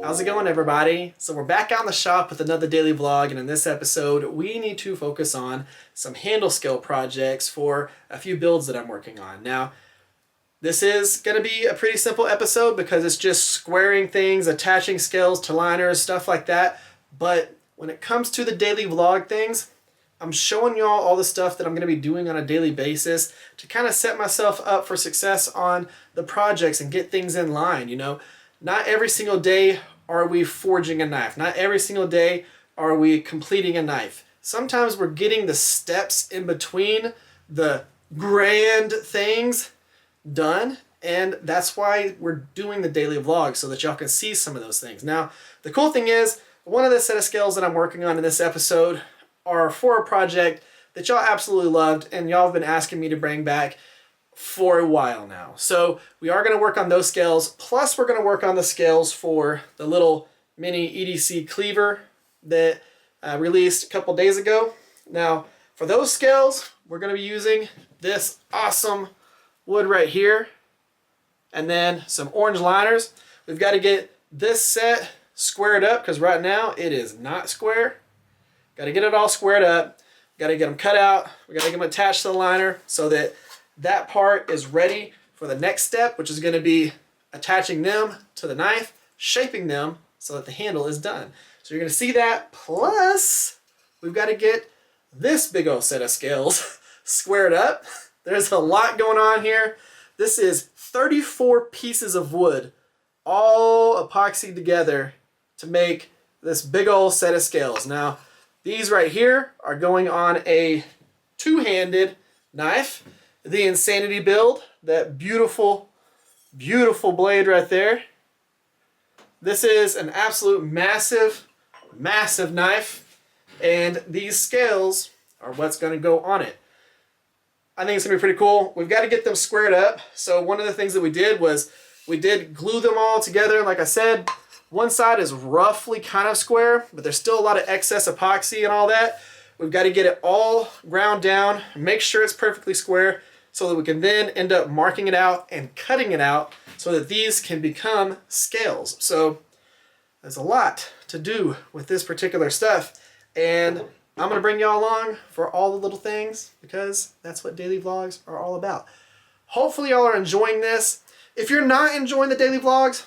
How's it going, everybody? So we're back out in the shop with another daily vlog, and in this episode we need to focus on some handle scale projects for a few builds that I'm working on. Now, this is going to be a pretty simple episode because it's just squaring things, attaching scales to liners, stuff like that. But when it comes to the daily vlog things, I'm showing y'all all the stuff that I'm going to be doing on a daily basis to kind of set myself up for success on the projects and get things in line. You know, not every single day are we forging a knife. Not every single day are we completing a knife. Sometimes we're getting the steps in between the grand things done, and that's why we're doing the daily vlog, so that y'all can see some of those things. Now, the cool thing is, one of the set of scales that I'm working on in this episode are for a project that y'all absolutely loved, and y'all have been asking me to bring back for a while now. So we are going to work on those scales, plus we're going to work on the scales for the little mini EDC cleaver that I released a couple days ago. Now, for those scales, we're going to be using this awesome wood right here, and then some orange liners. We've got to get this set squared up because right now it is not square. Got to get it all squared up. Got to get them cut out. We got to get them attached to the liner so that that part is ready for the next step, which is going to be attaching them to the knife, shaping them so that the handle is done. So you're going to see that, plus we've got to get this big old set of scales squared up. There's a lot going on here. This is 34 pieces of wood all epoxied together to make this big old set of scales. Now, these right here are going on a two-handed knife. The Insanity build, that beautiful, beautiful blade right there. This is an absolute massive, massive knife, and these scales are what's going to go on it. I think it's going to be pretty cool. We've got to get them squared up. So one of the things that we did was we did glue them all together. Like I said, one side is roughly kind of square, but there's still a lot of excess epoxy and all that. We've got to get it all ground down, make sure it's perfectly square, so that we can then end up marking it out and cutting it out so that these can become scales. So there's a lot to do with this particular stuff, and I'm going to bring y'all along for all the little things because that's what daily vlogs are all about. Hopefully y'all are enjoying this. If you're not enjoying the daily vlogs,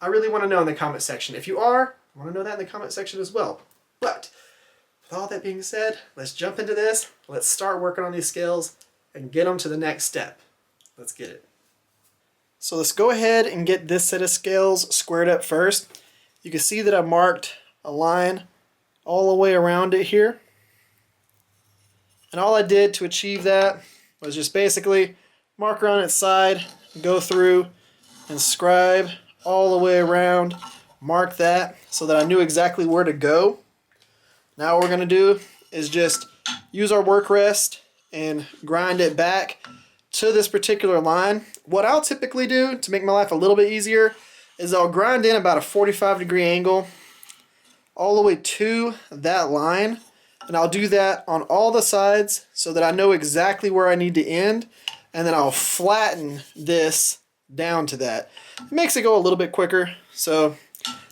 I really want to know in the comment section. If you are, I want to know that in the comment section as well. But with all that being said, let's jump into this. Let's start working on these scales and get them to the next step. Let's get it. So let's go ahead and get this set of scales squared up first. You can see that I marked a line all the way around it here. And all I did to achieve that was just basically mark around its side, go through and scribe all the way around, mark that so that I knew exactly where to go. Now what we're going to do is just use our work rest and grind it back to this particular line. What I'll typically do to make my life a little bit easier is I'll grind in about a 45-degree angle all the way to that line, and I'll do that on all the sides so that I know exactly where I need to end, and then I'll flatten this down to that. It makes it go a little bit quicker, so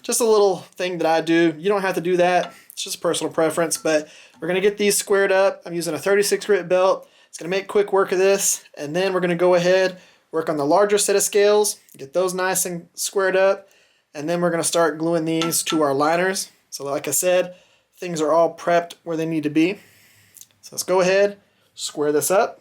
just a little thing that I do. You don't have to do that. It's just personal preference, but we're going to get these squared up. I'm using a 36 grit belt. It's going to make quick work of this, and then we're going to go ahead, work on the larger set of scales, get those nice and squared up, and then we're going to start gluing these to our liners. So like I said, things are all prepped where they need to be. So let's go ahead, square this up.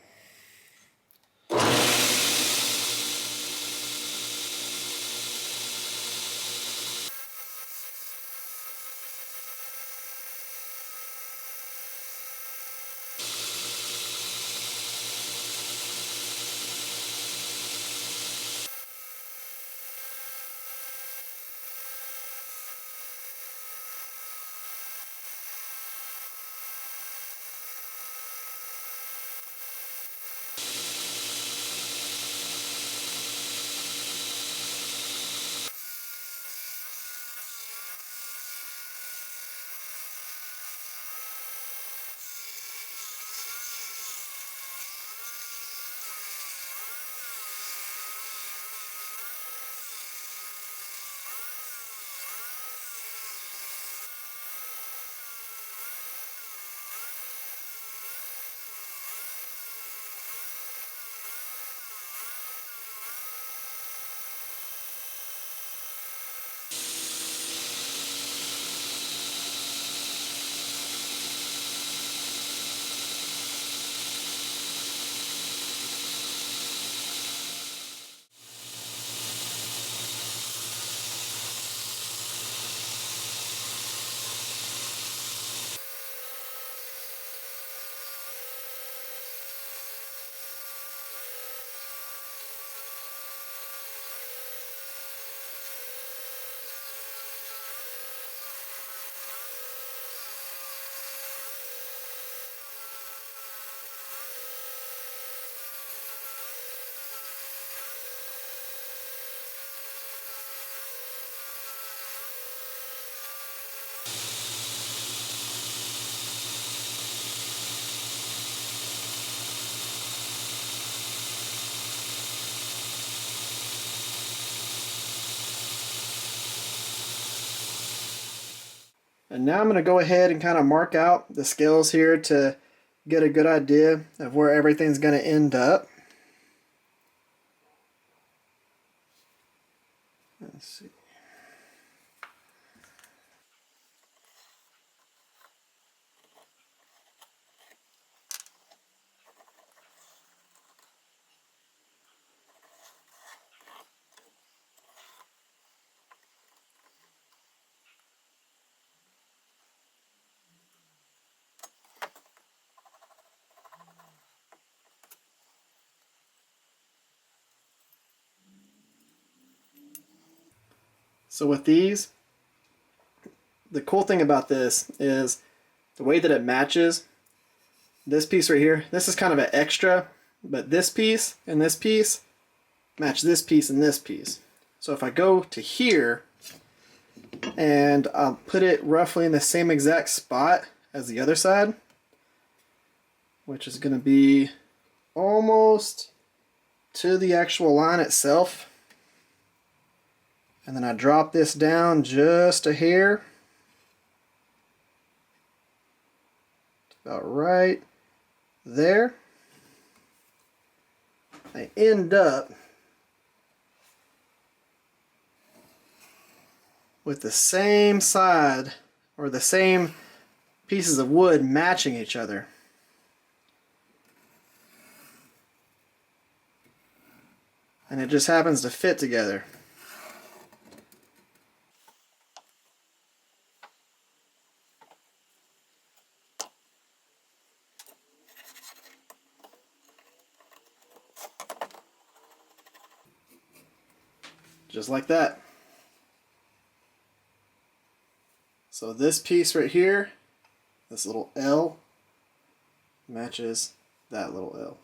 And now I'm going to go ahead and kind of mark out the scales here to get a good idea of where everything's going to end up. Let's see. So with these, the cool thing about this is the way that it matches. This piece right here, this is kind of an extra, but this piece and this piece match this piece and this piece. So if I go to here and I'll put it roughly in the same exact spot as the other side, which is going to be almost to the actual line itself. And then I drop this down just a hair. About right there. I end up with the same side or the same pieces of wood matching each other. And it just happens to fit together. Just like that. So this piece right here, this little L, matches that little L.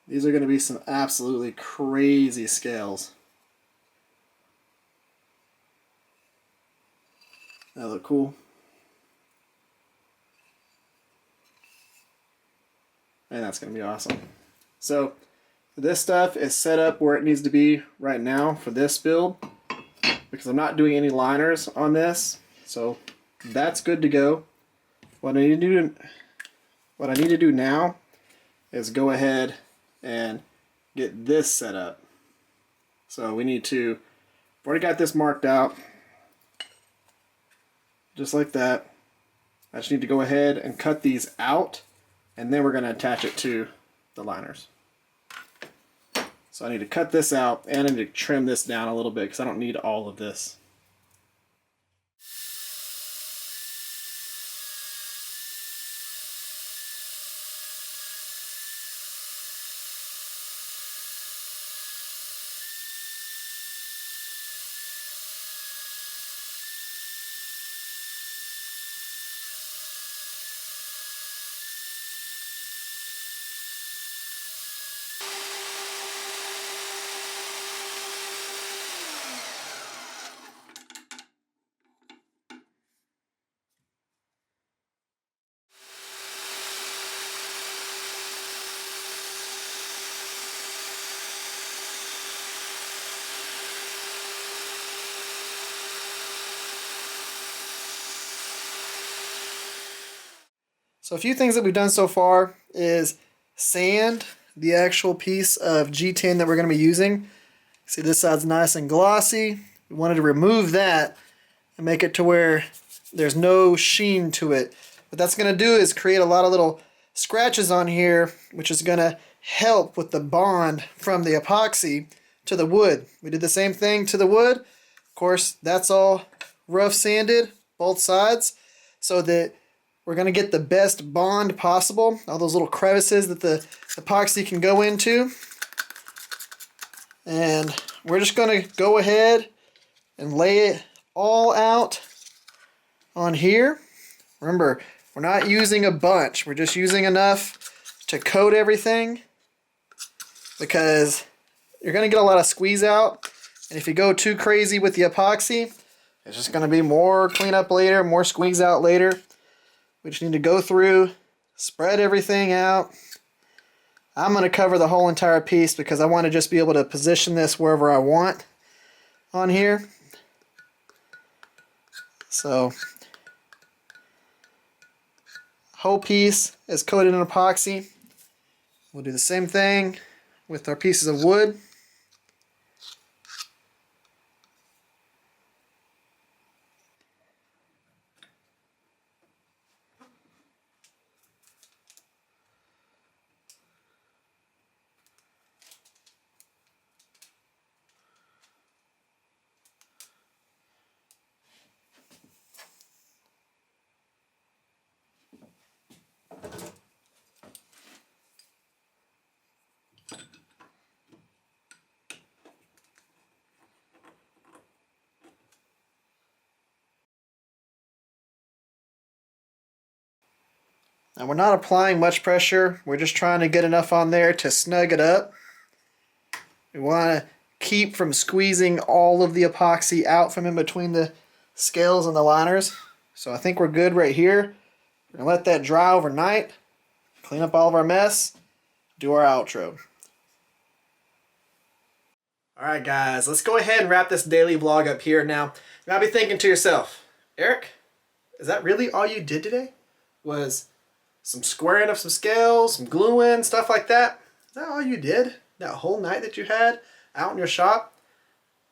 These are going to be some absolutely crazy scales. That look cool. And that's going to be awesome. So this stuff is set up where it needs to be right now for this build, because I'm not doing any liners on this. So that's good to go. What I need to do now is go ahead and get this set up. So we need to, I've already got this marked out, just like that. I just need to go ahead and cut these out, and then we're going to attach it to the liners. So I need to cut this out, and I need to trim this down a little bit because I don't need all of this. So a few things that we've done so far is sand the actual piece of G10 that we're going to be using. See, this side's nice and glossy. We wanted to remove that and make it to where there's no sheen to it. What that's going to do is create a lot of little scratches on here, which is going to help with the bond from the epoxy to the wood. We did the same thing to the wood. Of course, that's all rough sanded, both sides, so that we're going to get the best bond possible. All those little crevices that the epoxy can go into. And we're just going to go ahead and lay it all out on here. Remember, we're not using a bunch. We're just using enough to coat everything, because you're going to get a lot of squeeze out. And if you go too crazy with the epoxy, it's just going to be more cleanup later, more squeeze out later. We just need to go through, spread everything out. I'm going to cover the whole entire piece because I want to just be able to position this wherever I want on here. So whole piece is coated in epoxy. We'll do the same thing with our pieces of wood. Now we're not applying much pressure, we're just trying to get enough on there to snug it up. We want to keep from squeezing all of the epoxy out from in between the scales and the liners. So I think we're good right here. We're going to let that dry overnight, clean up all of our mess, do our outro. Alright guys, let's go ahead and wrap this daily vlog up here. Now, you might be thinking to yourself, Eric, is that really all you did today? Was some squaring of some scales, some gluing, stuff like that? Is that all you did? That whole night that you had out in your shop?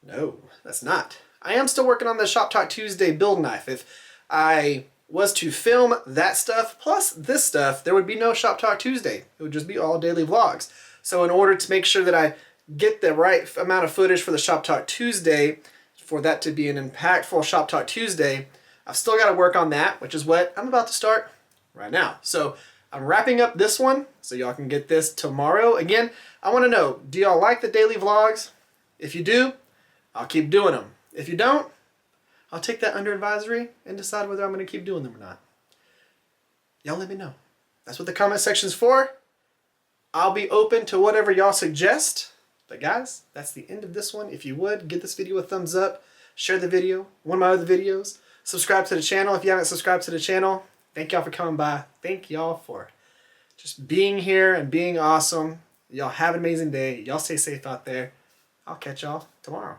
No, that's not. I am still working on the Shop Talk Tuesday build knife. If I was to film that stuff plus this stuff, there would be no Shop Talk Tuesday. It would just be all daily vlogs. So in order to make sure that I get the right amount of footage for the Shop Talk Tuesday, for that to be an impactful Shop Talk Tuesday, I've still got to work on that, which is what I'm about to start right now. So I'm wrapping up this one so y'all can get this tomorrow. Again, I want to know, do y'all like the daily vlogs? If you do, I'll keep doing them. If you don't, I'll take that under advisory and decide whether I'm going to keep doing them or not. Y'all let me know. That's what the comment section's for. I'll be open to whatever y'all suggest. But guys, that's the end of this one. If you would, give this video a thumbs up, share the video, one of my other videos, subscribe to the channel if you haven't subscribed to the channel. Thank y'all for coming by. Thank y'all for just being here and being awesome. Y'all have an amazing day. Y'all stay safe out there. I'll catch y'all tomorrow.